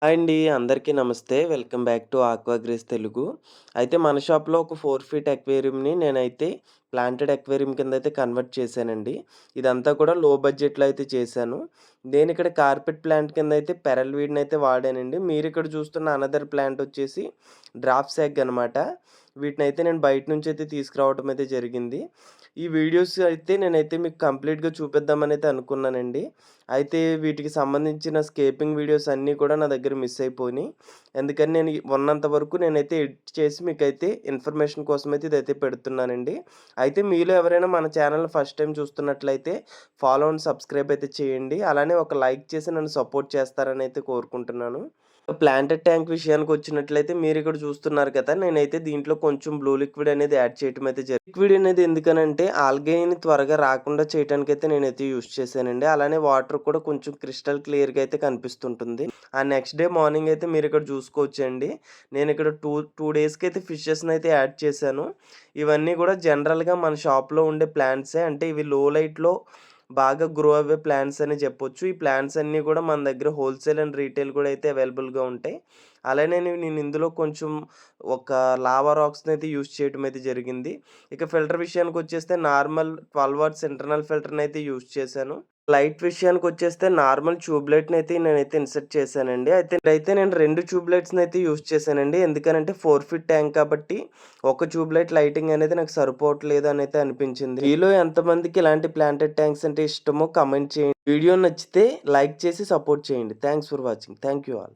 Hi అండి. అందరికీ నమస్తే. Welcome back to Aquagrace Telugu. అయితే మన షాప్‌లో ఒక 4 ఫీట్ అక్వేరియంని నేనైతే ప్లాంటెడ్ అక్వేరియం కిందయితే కన్వర్ట్ చేశానండి. ఇదంతా కూడా లో బడ్జెట్‌లో అయితే చేశాను. నేనిక్కడ కార్పెట్ ప్లాంట్ కిందయితే పెరల్ వీడ్‌నయితే వాడానండి. మీరిక్కడ చూస్తున్న అనదర్ ప్లాంట్ వచ్చేసి డ్రాప్స్ ఎగ్ అనమాట. వీటినైతే నేను బయట నుంచయితే తీసుకురావడం అయితే జరిగింది. ఈ వీడియోస్ అయితే నేనైతే మీకు కంప్లీట్‌గా చూపిద్దామనైతే అనుకున్నానండి. అయితే వీటికి సంబంధించిన స్కేపింగ్ వీడియోస్ అన్నీ కూడా నా దగ్గర మిస్ అయిపోయినాయి. అందుకని నేను ఉన్నంత వరకు నేనైతే ఎడిట్ చేసి మీకైతే ఇన్ఫర్మేషన్ కోసమైతే ఇదైతే పెడుతున్నానండి. అయితే మీలో ఎవరైనా మన ఛానెల్‌ని ఫస్ట్ టైమ్ చూస్తున్నట్లయితే ఫాలో అండ్ సబ్స్క్రైబ్ అయితే చేయండి. అలానే ఒక లైక్ చేసి నన్ను సపోర్ట్ చేస్తారని అయితే కోరుకుంటున్నాను. ప్లాంటెడ్ ట్యాంక్ విషయానికొచ్చినట్లయితే మీరిక్కడ చూస్తున్నారు కదా! నేనైతే దీంట్లో కొంచెం బ్లూ లిక్విడ్ అనేది యాడ్ చేయటం అయితే లిక్విడ్ అనేది ఎందుకనంటే ఆల్గేని త్వరగా రాకుండా చేయటానికైతే నేనైతే యూజ్ చేశానండి. అలానే వాటర్ కూడా కొంచెం క్రిస్టల్ క్లియర్‌గా అయితే కనిపిస్తుంటుంది. ఆ నెక్స్ట్ డే మార్నింగ్ అయితే మీరిక్కడ చూసుకోవచ్చండి. నేనిక్కడ 2 డేస్‌కైతే ఫిషెస్‌నైతే యాడ్ చేశాను. ఇవన్నీ కూడా జనరల్‌గా మన షాప్‌లో ఉండే ప్లాంట్సే. అంటే ఇవి లో లైట్‌లో బాగా గ్రో అవ్వే ప్లాంట్స్ అని చెప్పొచ్చు. ఈ ప్లాంట్స్ అన్నీ కూడా మన దగ్గర హోల్‌సేల్ అండ్ రీటైల్ కూడా అయితే అవైలబుల్‌గా ఉంటాయి. అలానే నేను ఇందులో కొంచెం ఒక లావా రాక్స్‌నైతే యూజ్ చేయడం అయితే జరిగింది. ఇక ఫిల్టర్ విషయానికొచ్చేస్తే నార్మల్ 12 వాట్స్ ఇంటర్నల్ ఫిల్టర్‌నైతే యూజ్ చేశాను. లైట్ విషయానికొచ్చేస్తే నార్మల్ ట్యూబ్ లైట్‌నైతే నేనైతే ఇన్సర్ట్ చేశానండి. అయితే నేను 2 ట్యూబ్ లైట్స్‌నైతే యూజ్ చేశానండి. ఎందుకనంటే 4 ఫీట్ ట్యాంక్ కాబట్టి ఒక ట్యూబ్ లైట్ లైటింగ్ అనేది నాకు సరిపోవట్లేదు అనైతే అనిపించింది. మీలో ఎంతమందికి ఇలాంటి ప్లాంటెడ్ ట్యాంక్స్ అంటే ఇష్టమో కామెంట్ చేయండి. వీడియో నచ్చితే లైక్ చేసి సపోర్ట్ చేయండి. Thanks for watching. Thank you all.